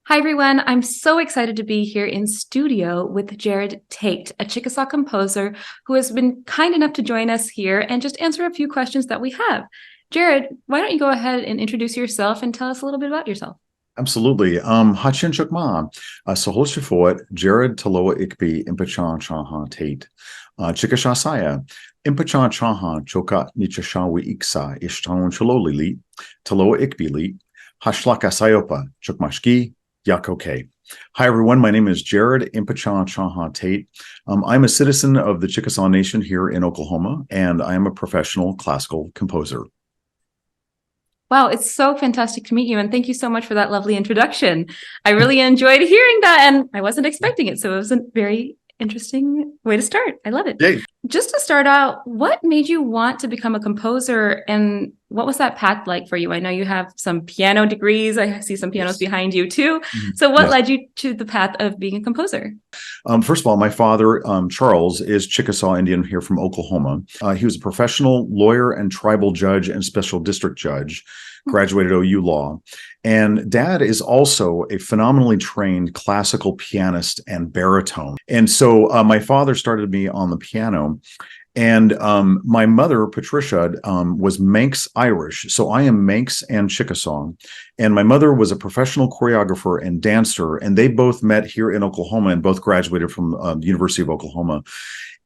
Hi, everyone. I'm so excited to be here in studio with Jerod Tate, a Chickasaw composer who has been kind enough to join us here and just answer a few questions that we have. Jerod, why don't you go ahead and introduce yourself and tell us a little bit about yourself? Absolutely. Hachin Chukma, Sahol Shifot, Jerod Taloa Ikbi, Impichchaachaaha Tate, Chickasaw Impichchaachaaha Choka Nichashawi Iksa, Ishtaun Chalolili, Taloa Ikbili, Hashlaka Sayopa, Chukmashki, Yakoke. Hi, everyone. My name is Jerod Impichchaachaaha Tate. I'm a citizen of the Chickasaw Nation here in Oklahoma, and I am a professional classical composer. Wow, it's so fantastic to meet you, and thank you so much for that lovely introduction. I really enjoyed hearing that, and I wasn't expecting it, so it was a very interesting way to start. I love it. Yay. Just to start out, what made you want to become a composer, and what was that path like for you? I know you have some piano degrees. I see some pianos behind you too. So what led you to the path of being a composer? First of all, my father, Charles, is Chickasaw Indian here from Oklahoma. He was a professional lawyer and tribal judge and special district judge, graduated OU Law. And Dad is also a phenomenally trained classical pianist and baritone. And so my father started me on the piano. And my mother, Patricia, was Manx Irish. So I am Manx and Chickasaw. And my mother was a professional choreographer and dancer. And they both met here in Oklahoma and both graduated from the University of Oklahoma.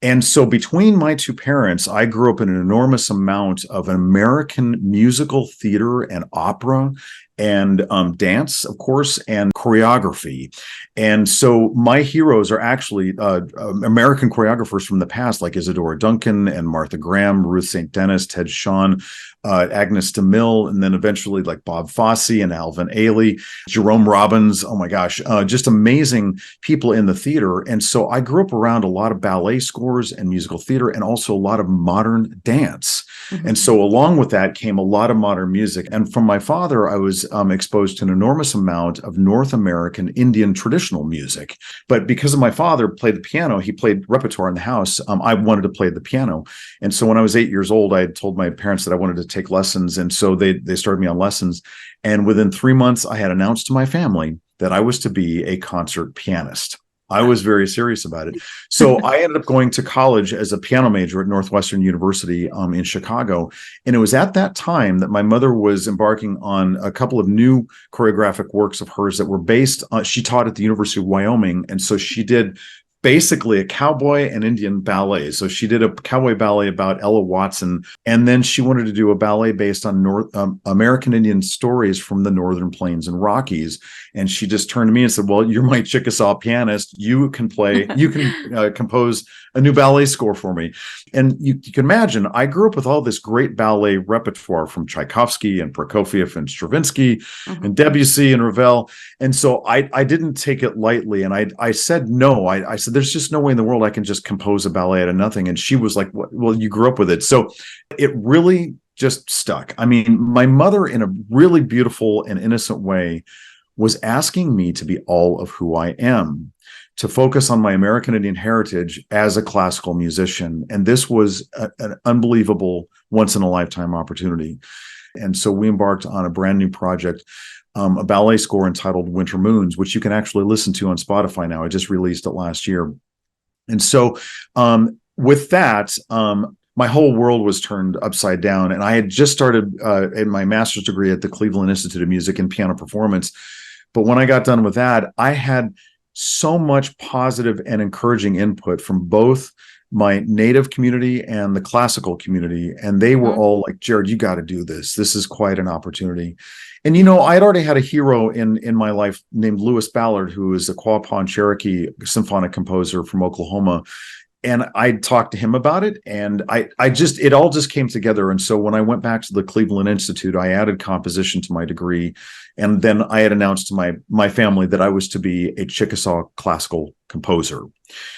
And so between my two parents, I grew up in an enormous amount of American musical theater and opera and dance, of course, and choreography. And so my heroes are actually American choreographers from the past, like Isadora Duncan and Martha Graham, Ruth St. Dennis, Ted Shawn, Agnes DeMille, and then eventually like Bob Fosse and Alvin Ailey, Jerome Robbins. Oh my gosh, just amazing people in the theater. And so I grew up around a lot of ballet scores and musical theater and also a lot of modern dance. And so along with that came a lot of modern music. And from my father, I was exposed to an enormous amount of North American Indian traditional music. But because of my father played the piano, he played repertoire in the house. I wanted to play the piano. And so when I was 8 years old, I had told my parents that I wanted to take lessons. And so they started me on lessons. And within 3 months, I had announced to my family that I was to be a concert pianist. I was very serious about it. So I ended up going to college as a piano major at Northwestern University in Chicago. And it was at that time that my mother was embarking on a couple of new choreographic works of hers that were based on, she taught at the University of Wyoming. And so she did basically a cowboy and Indian ballet. So she did a cowboy ballet about Ella Watson, and then she wanted to do a ballet based on American Indian stories from the Northern Plains and Rockies. And she just turned to me and said, well, you're my Chickasaw pianist. You can compose a new ballet score for me. And you can imagine, I grew up with all this great ballet repertoire from Tchaikovsky and Prokofiev and Stravinsky and Debussy and Ravel. And so I didn't take it lightly. And I said, no, I said, there's just no way in the world I can just compose a ballet out of nothing. And she was like, well, you grew up with it. So it really just stuck. I mean, my mother, in a really beautiful and innocent way, was asking me to be all of who I am, to focus on my American Indian heritage as a classical musician. And this was an unbelievable once-in-a-lifetime opportunity. And so we embarked on a brand new project, a ballet score entitled Winter Moons, which you can actually listen to on Spotify now. I just released it last year. And so with that, my whole world was turned upside down. And I had just started in my master's degree at the Cleveland Institute of Music in piano performance. But when I got done with that, I had so much positive and encouraging input from both my native community and the classical community. And they were all like, Jerod, you got to do this. This is quite an opportunity. And, you know, I had already had a hero in my life named Lewis Ballard, who is a Quapaw Cherokee symphonic composer from Oklahoma. And I talked to him about it, and it all just came together. And so when I went back to the Cleveland Institute, I added composition to my degree. And then I had announced to my family that I was to be a Chickasaw classical composer.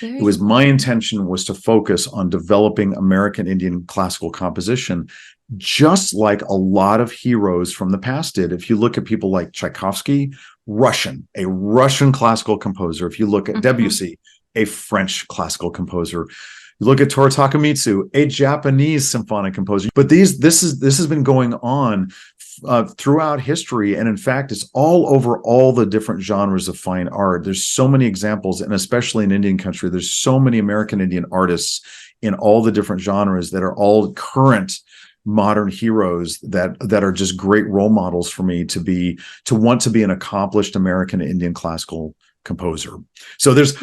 It was my intention was to focus on developing American Indian classical composition, just like a lot of heroes from the past did. If you look at people like Tchaikovsky, a Russian classical composer. If you look at Debussy, a French classical composer. You look at Toru Takemitsu, a Japanese symphonic composer. But this has been going on throughout history. And in fact, it's all over all the different genres of fine art. There's so many examples, and especially in Indian country, there's so many American Indian artists in all the different genres that are all current modern heroes that are just great role models for me to want to be an accomplished American Indian classical composer. So there's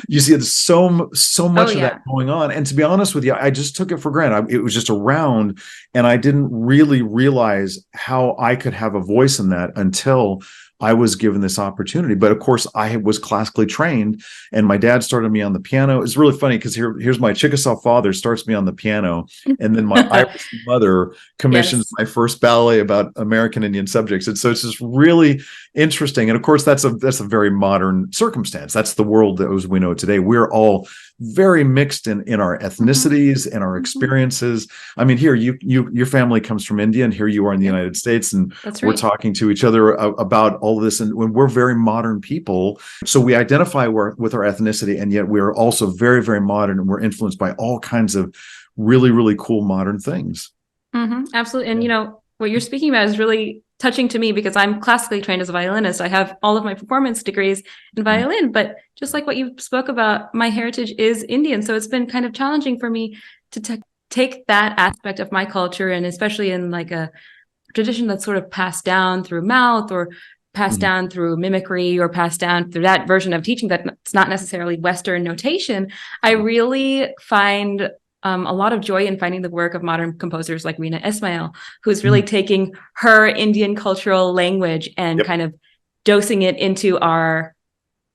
so much of that going on. And to be honest with you, I just took it for granted. It was just around, and I didn't really realize how I could have a voice in that until I was given this opportunity. But of course, I was classically trained, and my dad started me on the piano. It's really funny because here's my Chickasaw father starts me on the piano, and then my Irish mother commissions my first ballet about American Indian subjects. And so it's just really interesting. And of course, that's a very modern circumstance. That's the world that as we know today. We're all very mixed in our ethnicities and our experiences. I mean, here your family comes from India, and here you are in the United States, and we're talking to each other about all of this. And when we're very modern people, so we identify with our ethnicity, and yet we're also very, very modern, and we're influenced by all kinds of really, really cool modern things. Absolutely. And what you're speaking about is really touching to me, because I'm classically trained as a violinist. I have all of my performance degrees in violin, but just like what you spoke about, my heritage is Indian. So it's been kind of challenging for me to take that aspect of my culture, and especially in like a tradition that's sort of passed down through mouth, or passed down through mimicry, or passed down through that version of teaching that's not necessarily Western notation. I really find a lot of joy in finding the work of modern composers like Rina Ismail, who's really taking her Indian cultural language and kind of dosing it into our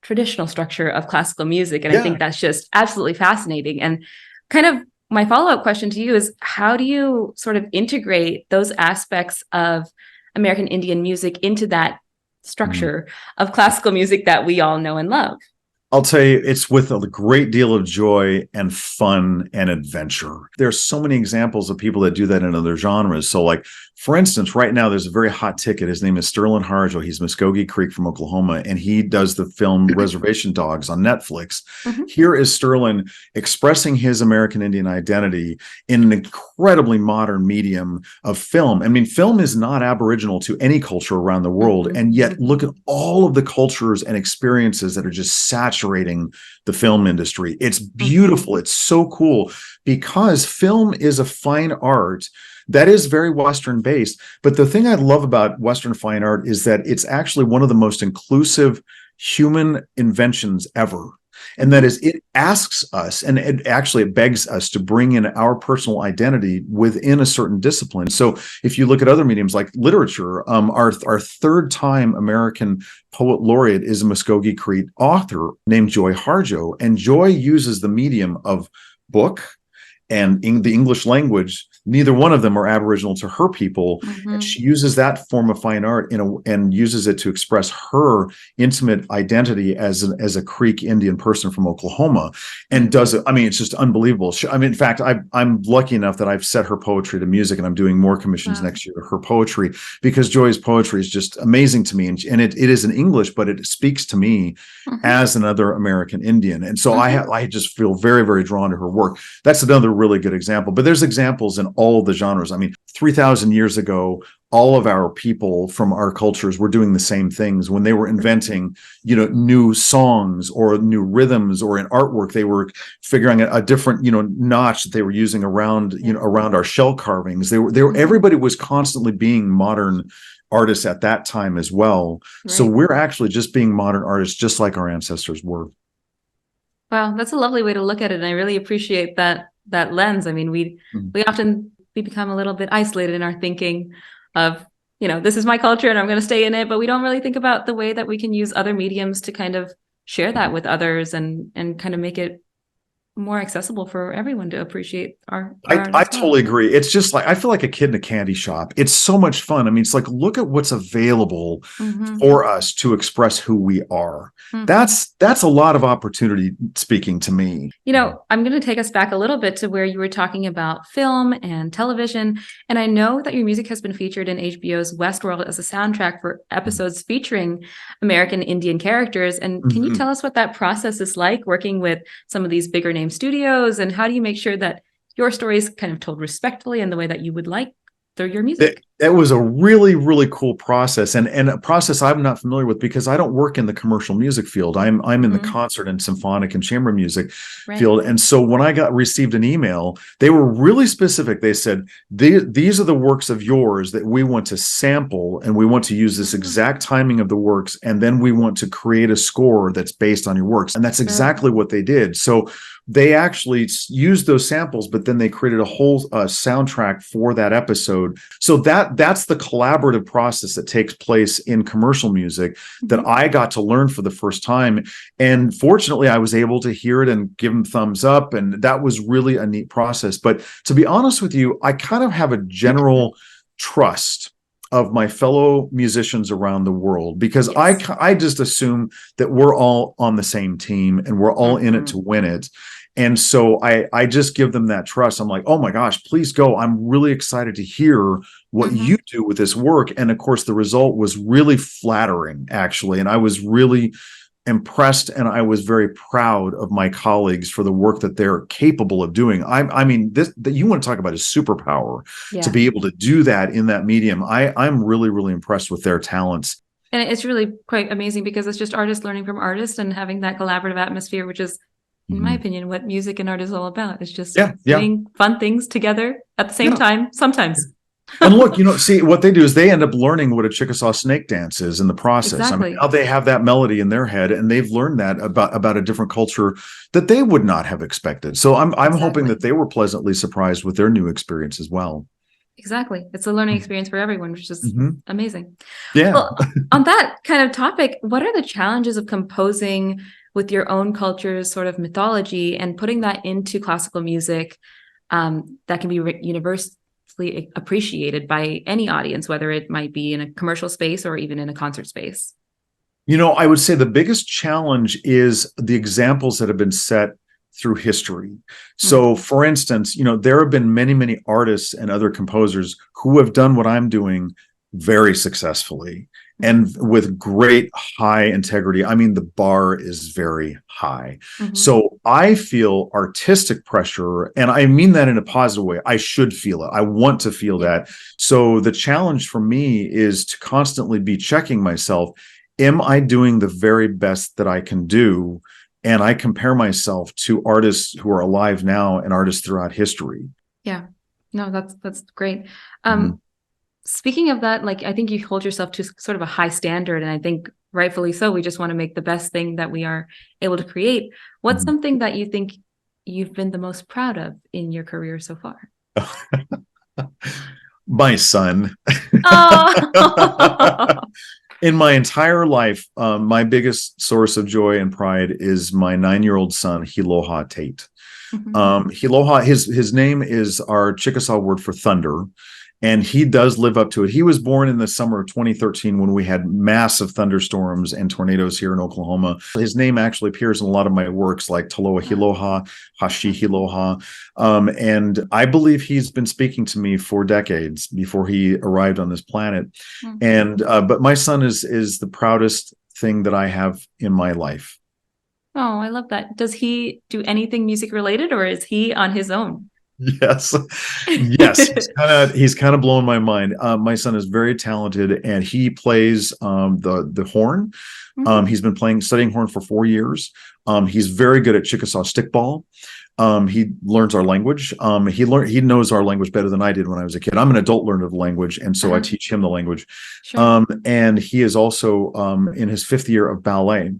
traditional structure of classical music. And I think that's just absolutely fascinating. And kind of my follow-up question to you is, how do you sort of integrate those aspects of American Indian music into that structure of classical music that we all know and love? I'll tell you, it's with a great deal of joy and fun and adventure. There's so many examples of people that do that in other genres. So like, for instance, right now, there's a very hot ticket. His name is Sterling Harjo. He's Muskogee Creek from Oklahoma, and he does the film Reservation Dogs on Netflix. Here is Sterling expressing his American Indian identity in an incredibly modern medium of film. I mean, film is not aboriginal to any culture around the world, and yet look at all of the cultures and experiences that are just saturating the film industry. It's beautiful. It's so cool, because film is a fine art that is very Western based. But the thing I love about Western fine art is that it's actually one of the most inclusive human inventions ever. And that is, it asks us, and it begs us to bring in our personal identity within a certain discipline. So if you look at other mediums like literature, our third time American poet laureate is a Muskogee Creek author named Joy Harjo. And Joy uses the medium of book and in the English language. Neither one of them are aboriginal to her people. And she uses that form of fine art and uses it to express her intimate identity as a Creek Indian person from Oklahoma, and does it. I mean, it's just unbelievable. I mean, in fact, I'm lucky enough that I've set her poetry to music, and I'm doing more commissions next year of her poetry, because Joy's poetry is just amazing to me. And it is in English, but it speaks to me as another American Indian. And so I just feel very, very drawn to her work. That's another really good example. But there's examples in all of the genres. I mean, 3,000 years ago, all of our people from our cultures were doing the same things when they were inventing, new songs or new rhythms, or in artwork, they were figuring out a different, notch that they were using around, around our shell carvings. Everybody was constantly being modern artists at that time as well. Right. So we're actually just being modern artists, just like our ancestors were. Wow, that's a lovely way to look at it. And I really appreciate that lens. I mean, we often become a little bit isolated in our thinking of, this is my culture and I'm going to stay in it, but we don't really think about the way that we can use other mediums to kind of share that with others and kind of make it more accessible for everyone to appreciate our I totally agree. It's just like, I feel like a kid in a candy shop. It's so much fun. I mean, it's like, look at what's available for us to express who we are. That's a lot of opportunity speaking to me. I'm going to take us back a little bit to where you were talking about film and television. And I know that your music has been featured in HBO's Westworld as a soundtrack for episodes featuring American Indian characters. And can you tell us what that process is like, working with some of these bigger name studios, and how do you make sure that your story is kind of told respectfully in the way that you would like through your music? It was a really, really cool process, and a process I'm not familiar with because I don't work in the commercial music field. I'm in the concert and symphonic and chamber music field. And so when I received an email, they were really specific. They said, these are the works of yours that we want to sample, and we want to use this exact timing of the works, and then we want to create a score that's based on your works. And that's exactly what they did. So they actually used those samples, but then they created a whole soundtrack for that episode. So that's the collaborative process that takes place in commercial music that I got to learn for the first time. And fortunately, I was able to hear it and give them thumbs up. And that was really a neat process. But to be honest with you, I kind of have a general trust of my fellow musicians around the world, because I just assume that we're all on the same team and we're all in it to win it. And so I just give them that trust. I'm like, oh my gosh, please go. I'm really excited to hear what you do with this work. And of course, the result was really flattering, actually. And I was really impressed, and I was very proud of my colleagues for the work that they're capable of doing. I mean, this that you want to talk about is superpower to be able to do that in that medium. I'm really, really impressed with their talents. And it's really quite amazing because it's just artists learning from artists and having that collaborative atmosphere, which is, in my opinion, what music and art is all about. It's just doing fun things together at the same time, sometimes. And look, see, what they do is they end up learning what a Chickasaw snake dance is in the process. Exactly. I mean, how they have that melody in their head, and they've learned that about a different culture that they would not have expected. So I'm hoping that they were pleasantly surprised with their new experience as well. Exactly. It's a learning experience for everyone, which is amazing. Yeah. Well, on that kind of topic, what are the challenges of composing with your own culture's sort of mythology and putting that into classical music that can be universally appreciated by any audience, whether it might be in a commercial space or even in a concert space? I would say the biggest challenge is the examples that have been set through history. So, for instance, there have been many, many artists and other composers who have done what I'm doing very successfully and with great high integrity. I mean, the bar is very high. So I feel artistic pressure, and I mean that in a positive way. I should feel it. I want to feel that. So the challenge for me is to constantly be checking myself. Am I doing the very best that I can do? And I compare myself to artists who are alive now and artists throughout history. Yeah, no, that's great. Speaking of that, I think you hold yourself to sort of a high standard, and I think rightfully so. We just want to make the best thing that we are able to create. What's something that you think you've been the most proud of in your career so far? My son. Oh. In my entire life, my biggest source of joy and pride is my 9-year-old son, Hiloha Tate. Hiloha, his name is our Chickasaw word for thunder. And he does live up to it. He was born in the summer of 2013 when we had massive thunderstorms and tornadoes here in Oklahoma. His name actually appears in a lot of my works like Taloa Hiloha, Hashi Hiloha. And I believe he's been speaking to me for decades before he arrived on this planet. And but my son is the proudest thing that I have in my life. Oh, I love that. Does he do anything music related, or is he on his own? Yes. He's kind of blowing my mind. My son is very talented, and he plays the horn. He's been studying horn for 4 years. He's very good at Chickasaw stickball. He learns our language. He knows our language better than I did when I was a kid. I'm an adult learner of the language, and so I teach him the language. And he is also in his 5th year of ballet.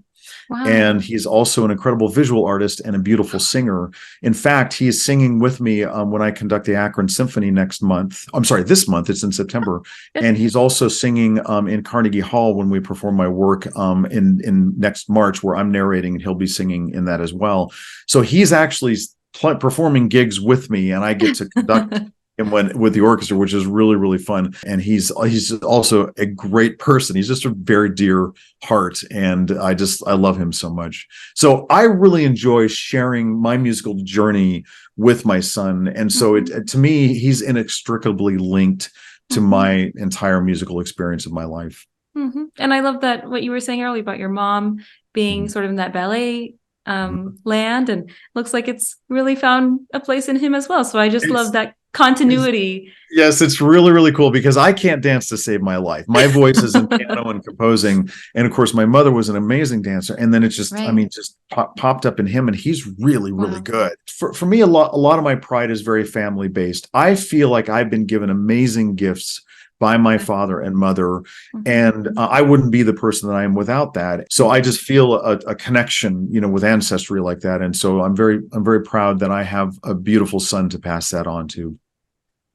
Wow. And he's also an incredible visual artist and a beautiful singer. In fact, he is singing with me when I conduct the Akron Symphony next month. I'm sorry, this month. It's in September. And he's also singing in Carnegie Hall when we perform my work in next March, where I'm narrating, and he'll be singing in that as well. So he's actually performing gigs with me, and I get to conduct and with the orchestra, which is really, really fun. And he's also a great person. He's just a very dear heart, and I love him so much. So I really enjoy sharing my musical journey with my son, and so to me, he's inextricably linked to my entire musical experience of my life. And I love that what you were saying earlier about your mom being sort of in that ballet land, and looks like it's really found a place in him as well. So I just love that continuity. Yes, it's really, really cool because I can't dance to save my life. My voice is in piano and composing. And of course, my mother was an amazing dancer. And then it just, I Right. mean, just popped up in him. And he's really, really Wow. good. For me, a lot of my pride is very family based. I feel like I've been given amazing gifts by my father and mother. And I wouldn't be the person that I am without that. So I just feel a connection, with ancestry like that. And so I'm very proud that I have a beautiful son to pass that on to.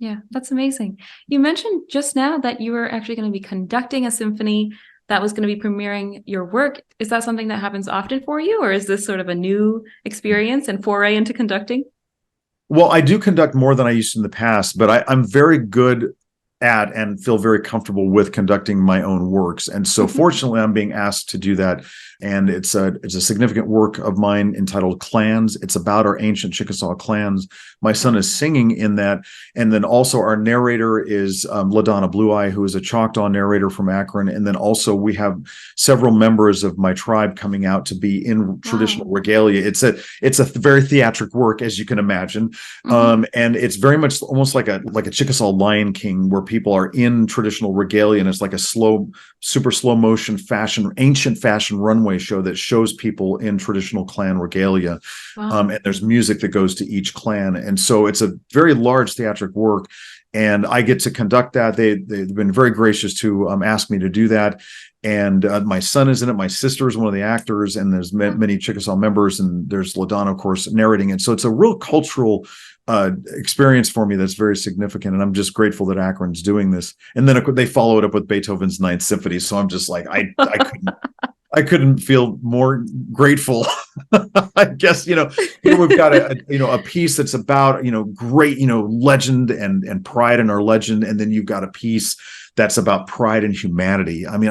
Yeah, that's amazing. You mentioned just now that you were actually going to be conducting a symphony that was going to be premiering your work. Is that something that happens often for you, or is this sort of a new experience and foray into conducting? Well, I do conduct more than I used to in the past, but I'm very good at and feel very comfortable with conducting my own works. And so fortunately, I'm being asked to do that. And it's a significant work of mine entitled Clans. It's about our ancient Chickasaw clans. My son is singing in that. And then also our narrator is LaDonna Blue Eye, who is a Choctaw narrator from Akron. And then also we have several members of my tribe coming out to be in traditional regalia. It's a very theatric work, as you can imagine. And it's very much almost like a Chickasaw Lion King, where people are in traditional regalia, and it's like a super slow motion ancient fashion runway show that shows people in traditional clan regalia. And there's music that goes to each clan. And so it's a very large theatric work. And I get to conduct that. They've been very gracious to ask me to do that. And my son is in it. My sister is one of the actors, and there's many Chickasaw members, and there's LaDonna, of course, narrating it. So it's a real cultural experience for me that's very significant, and I'm just grateful that Akron's doing this. And then they followed up with Beethoven's Ninth Symphony, so I'm just like, I couldn't feel more grateful. I guess we've got a piece that's about great legend and pride in our legend, and then you've got a piece that's about pride and humanity. I mean,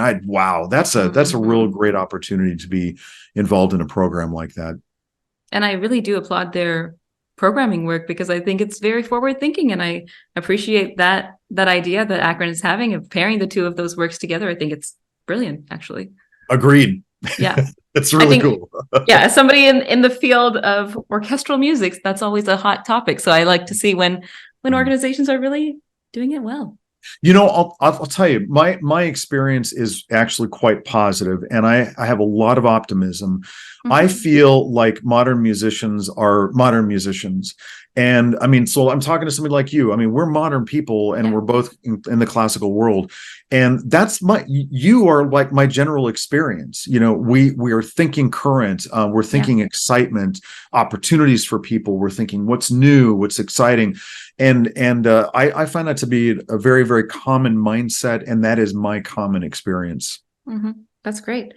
that's a real great opportunity to be involved in a program like that. And I really do applaud their programming work, because I think it's very forward thinking, and I appreciate that idea that Akron is having of pairing the two of those works together. I think it's brilliant, actually. Agreed. Yeah. It's really cool. Yeah, as somebody in the field of orchestral music, that's always a hot topic. So I like to see when organizations are really doing it well. I'll tell you, my experience is actually quite positive, and I have a lot of optimism. I feel like modern musicians are modern musicians. And I mean, so I'm talking to somebody like you. I mean, we're modern people, and we're both in the classical world. And you are like my general experience. We are thinking current, we're thinking excitement, opportunities for people. We're thinking what's new, what's exciting. And I find that to be a very, very common mindset. And that is my common experience. That's great.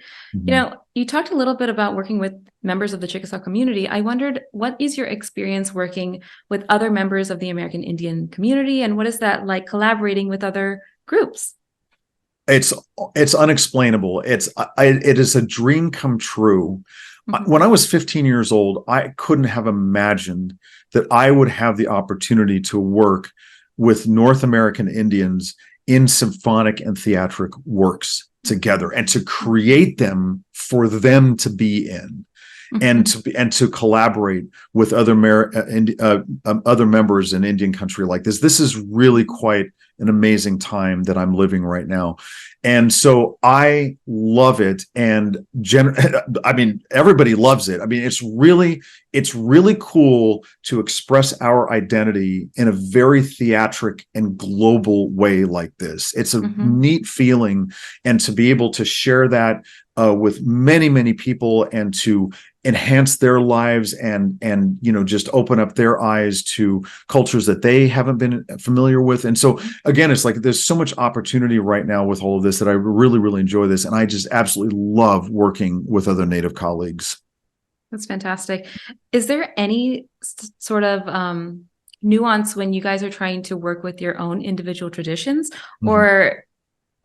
You talked a little bit about working with members of the Chickasaw community. I wondered, what is your experience working with other members of the American Indian community? And what is that like collaborating with other groups? It's unexplainable. It is a dream come true. When I was 15 years old, I couldn't have imagined that I would have the opportunity to work with North American Indians in symphonic and theatric works together, and to create them for them to be in, and to collaborate with other members in Indian country like this. This is really quite an amazing time that I'm living right now. And so I love it. And I mean, everybody loves it. I mean, it's really cool to express our identity in a very theatric and global way like this. It's a neat feeling, and to be able to share that with many, many people, and to enhance their lives, and just open up their eyes to cultures that they haven't been familiar with. And so again, it's like there's so much opportunity right now with all of this that I really, really enjoy this, and I just absolutely love working with other Native colleagues. That's fantastic. Is there any sort of nuance when you guys are trying to work with your own individual traditions, or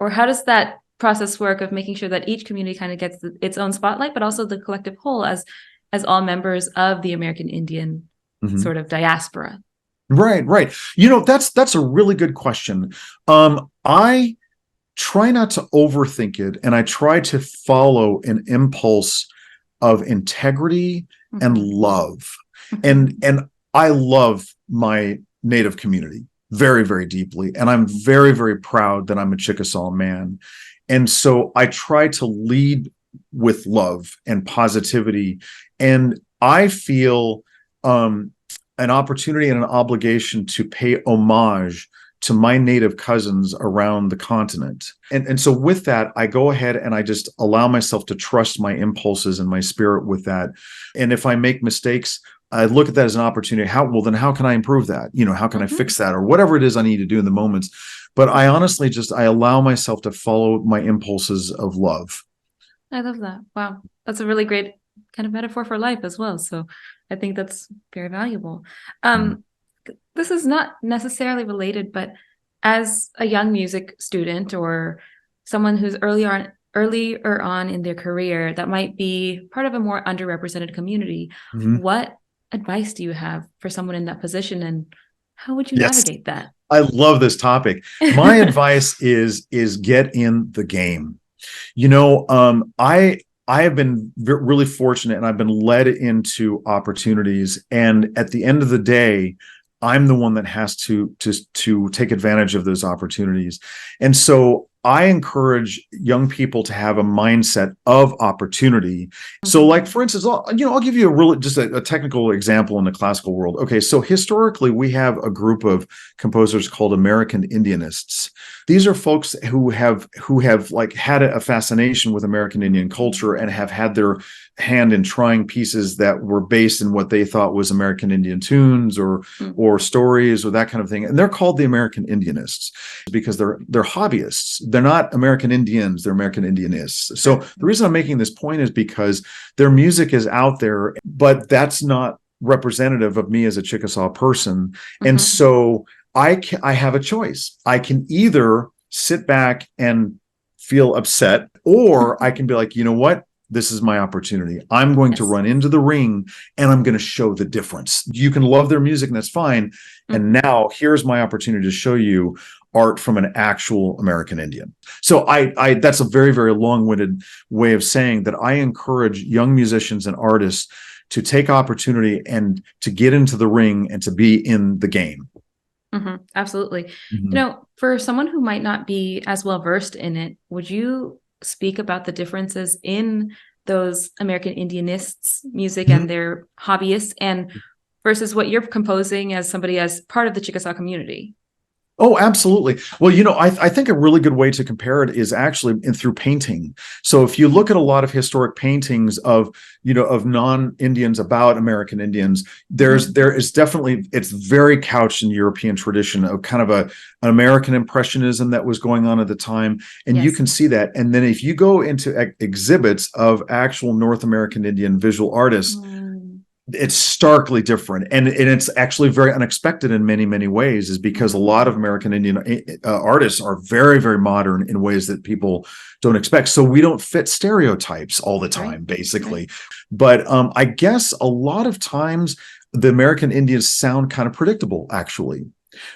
how does that process work of making sure that each community kind of gets its own spotlight, but also the collective whole as all members of the American Indian sort of diaspora? Right. That's a really good question. I try not to overthink it, and I try to follow an impulse of integrity and love. And I love my Native community very, very deeply. And I'm very, very proud that I'm a Chickasaw man. And so I try to lead with love and positivity. And I feel an opportunity and an obligation to pay homage to my Native cousins around the continent. And so with that, I go ahead and I just allow myself to trust my impulses and my spirit with that. And if I make mistakes, I look at that as an opportunity. How can I improve that? How can I fix that, or whatever it is I need to do in the moments? But I honestly I allow myself to follow my impulses of love. I love that. Wow. That's a really great kind of metaphor for life as well. So I think that's very valuable. This is not necessarily related, but as a young music student or someone who's earlier on in their career that might be part of a more underrepresented community, what advice do you have for someone in that position, and how would you navigate that? I love this topic. My advice is get in the game. I have been really fortunate, and I've been led into opportunities. And at the end of the day, I'm the one that has to take advantage of those opportunities. And so I encourage young people to have a mindset of opportunity. So like, for instance, I'll give you a technical example in the classical world. Okay. So historically, we have a group of composers called American Indianists. These are folks who have like had a fascination with American Indian culture and have had their hand in trying pieces that were based in what they thought was American Indian tunes or stories or that kind of thing. And they're called the American Indianists because they're hobbyists. They're not American Indians, they're American Indianists. So the reason I'm making this point is because their music is out there, but that's not representative of me as a Chickasaw person. And so I have a choice. I can either sit back and feel upset, or I can be like, you know what? This is my opportunity. I'm going to run into the ring and I'm going to show the difference. You can love their music and that's fine. And now here's my opportunity to show you art from an actual American Indian. So I that's a very, very long-winded way of saying that I encourage young musicians and artists to take opportunity and to get into the ring and to be in the game. Absolutely. For someone who might not be as well versed in it, would you speak about the differences in those American Indianists' music and their hobbyists, and versus what you're composing as somebody as part of the Chickasaw community? Oh, absolutely. Well, I think a really good way to compare it is actually through painting. So if you look at a lot of historic paintings of non-Indians about American Indians, there is definitely, it's very couched in European tradition of kind of an American impressionism that was going on at the time. And you can see that. And then if you go into exhibits of actual North American Indian visual artists, it's starkly different, and it's actually very unexpected in many, many ways, is because a lot of American Indian artists are very, very modern in ways that people don't expect. So we don't fit stereotypes all the time, basically. But I guess a lot of times the American Indians sound kind of predictable, actually,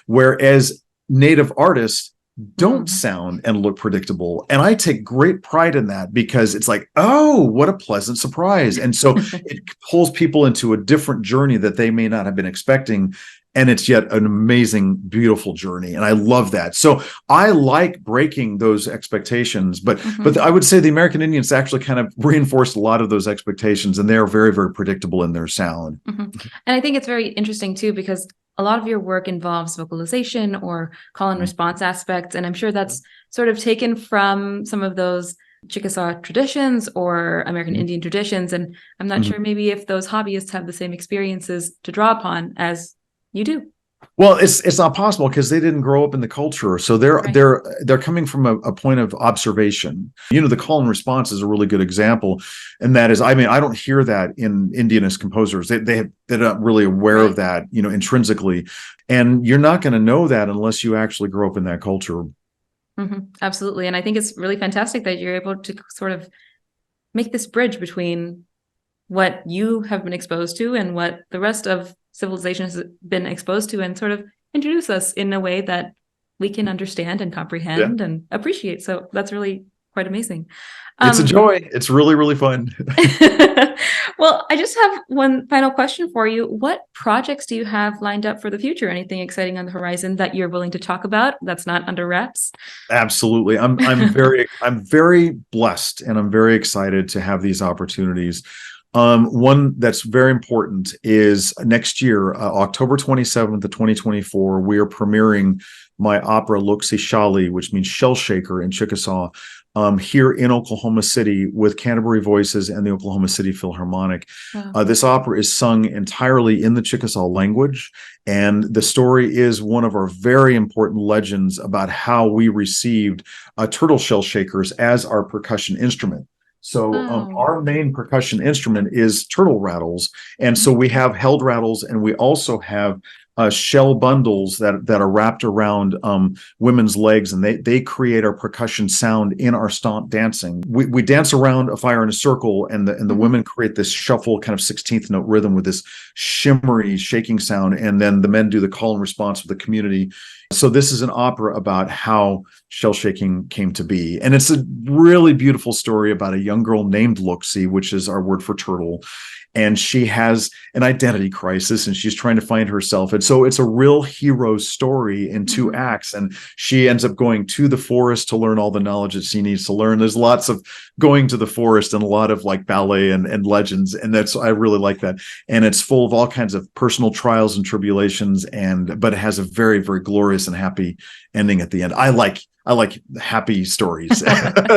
whereas Native artists don't sound and look predictable. And I take great pride in that, because it's like, oh, what a pleasant surprise. And so it pulls people into a different journey that they may not have been expecting. And it's yet an amazing, beautiful journey. And I love that. So I like breaking those expectations, but I would say the American Indians actually kind of reinforced a lot of those expectations, and they're very, very predictable in their sound. And I think it's very interesting too, because a lot of your work involves vocalization or call and response aspects. And I'm sure that's sort of taken from some of those Chickasaw traditions or American Indian traditions. And I'm not sure maybe if those hobbyists have the same experiences to draw upon as you do. Well, it's not possible because they didn't grow up in the culture. So they're coming from a point of observation. The call and response is a really good example. And that is, I mean, I don't hear that in Indianist composers. They're not really aware of that, intrinsically. And you're not going to know that unless you actually grow up in that culture. Absolutely. And I think it's really fantastic that you're able to sort of make this bridge between what you have been exposed to and what the rest of civilization has been exposed to, and sort of introduce us in a way that we can understand and comprehend and appreciate. So that's really quite amazing. It's a joy. It's really, really fun. Well, I just have one final question for you. What projects do you have lined up for the future? Anything exciting on the horizon that you're willing to talk about that's not under wraps? Absolutely. I'm very blessed, and I'm very excited to have these opportunities. One that's very important is next year, October 27th of 2024, we are premiering my opera Loksi Shali, which means shell shaker in Chickasaw, here in Oklahoma City with Canterbury Voices and the Oklahoma City Philharmonic. Wow. This opera is sung entirely in the Chickasaw language, and the story is one of our very important legends about how we received turtle shell shakers as our percussion instrument. So our main percussion instrument is turtle rattles, and so we have held rattles, and we also have shell bundles that are wrapped around women's legs, and they create our percussion sound in our stomp dancing. We dance around a fire in a circle, and the women create this shuffle kind of 16th note rhythm with this shimmery shaking sound, and then the men do the call and response with the community. So this is an opera about how shell shaking came to be, and it's a really beautiful story about a young girl named Loksi, which is our word for turtle. And she has an identity crisis, and she's trying to find herself. And so it's a real hero story in two acts. And she ends up going to the forest to learn all the knowledge that she needs to learn. There's lots of going to the forest and a lot of like ballet and legends. And I really like that. And it's full of all kinds of personal trials and tribulations, but it has a very, very glorious and happy ending at the end. I like happy stories.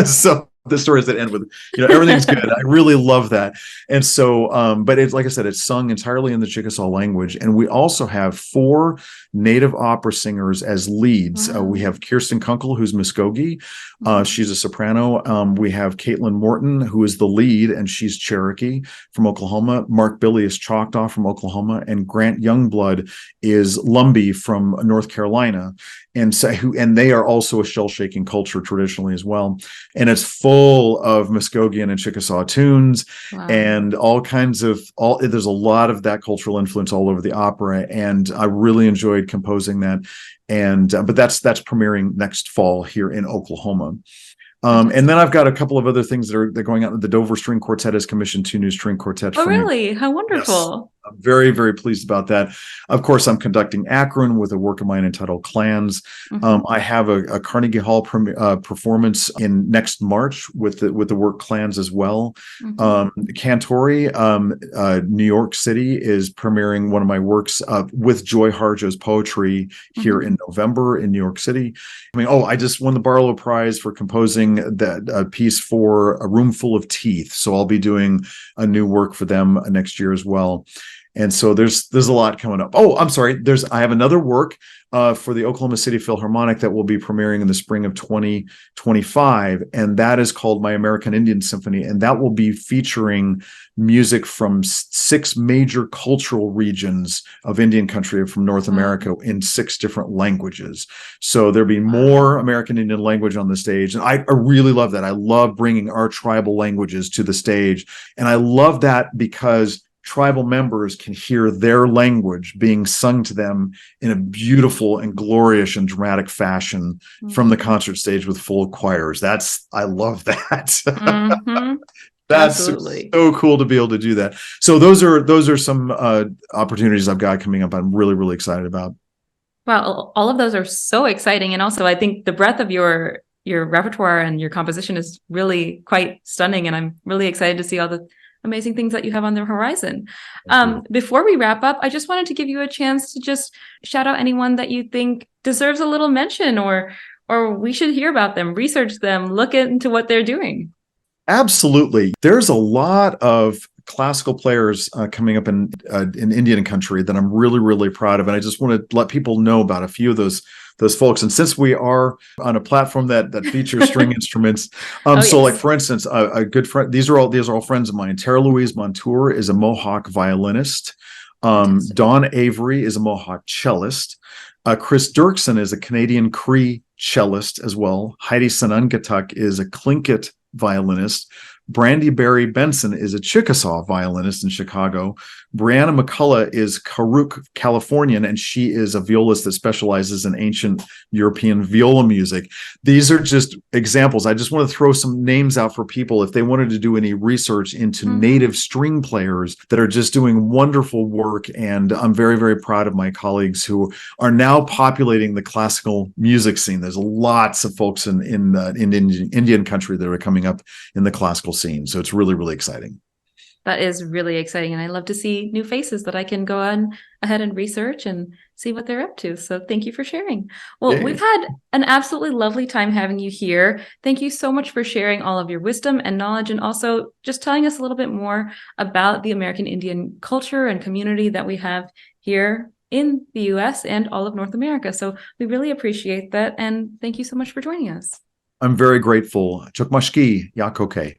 So the stories that end with, everything's good. I really love that. And so, but it's, like I said, it's sung entirely in the Chickasaw language. And we also have 4 native opera singers as leads. Wow. We have Kirsten Kunkel, who's Muskogee. She's a soprano. We have Caitlin Morton, who is the lead, and she's Cherokee from Oklahoma. Mark Billy is Choctaw from Oklahoma. And Grant Youngblood is Lumbee from North Carolina. And they are also a shell shaking culture traditionally as well. And it's full of Muskogean and Chickasaw tunes. Wow. And there's a lot of that cultural influence all over the opera. And I really enjoyed composing that. And, but that's premiering next fall here in Oklahoma. And then I've got a couple of other things they're going out. The Dover String Quartet has commissioned 2 new string quartets. Oh, really? How wonderful. Yes. I'm very, very pleased about that. Of course, I'm conducting Akron with a work of mine entitled Clans. I have a Carnegie Hall performance in next March with the work Clans as well. Cantori, New York City is premiering one of my works with Joy Harjo's poetry here in November in New York City. I just won the Barlow Prize for composing that piece for A Room Full of Teeth. So I'll be doing a new work for them next year as well. And so there's a lot coming up. Oh, I'm sorry. I have another work for the Oklahoma City Philharmonic that will be premiering in the spring of 2025. And that is called My American Indian Symphony. And that will be featuring music from 6 major cultural regions of Indian country from North America in 6 different languages. So there'll be more American Indian language on the stage. And I really love that. I love bringing our tribal languages to the stage. And I love that because tribal members can hear their language being sung to them in a beautiful and glorious and dramatic fashion from the concert stage with full choirs. I love that. That's Absolutely. so cool to be able to do that. So those are some opportunities I've got coming up. I'm really, really excited about. Wow, all of those are so exciting. And also, I think the breadth of your repertoire and your composition is really quite stunning. And I'm really excited to see all the amazing things that you have on the horizon. Before we wrap up, I just wanted to give you a chance to just shout out anyone that you think deserves a little mention or we should hear about them, research them, look into what they're doing. Absolutely. There's a lot of classical players coming up in Indian country that I'm really, really proud of. And I just want to let people know about a few of those folks. And since we are on a platform that features string instruments, so like for instance, a good friend, these are all friends of mine. Tara Louise Montour is a Mohawk violinist. Dawn Avery is a Mohawk cellist. Chris Dirksen is a Canadian Cree cellist as well. Heidi Sanungatuk is a Tlingit violinist Brandy Barry Benson is a Chickasaw violinist in Chicago. Brianna McCullough is Karuk, Californian, and she is a violist that specializes in ancient European viola music. These are just examples. I just want to throw some names out for people if they wanted to do any research into native string players that are just doing wonderful work. And I'm very, very proud of my colleagues who are now populating the classical music scene. There's lots of folks in Indian country that are coming up in the classical scene. So it's really, really exciting. That is really exciting. And I love to see new faces that I can go on ahead and research and see what they're up to. So thank you for sharing. Well, we've had an absolutely lovely time having you here. Thank you so much for sharing all of your wisdom and knowledge, and also just telling us a little bit more about the American Indian culture and community that we have here in the US and all of North America. So we really appreciate that. And thank you so much for joining us. I'm very grateful. Chukmashki Yakoke.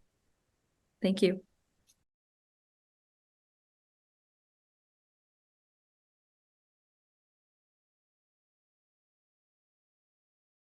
Thank you.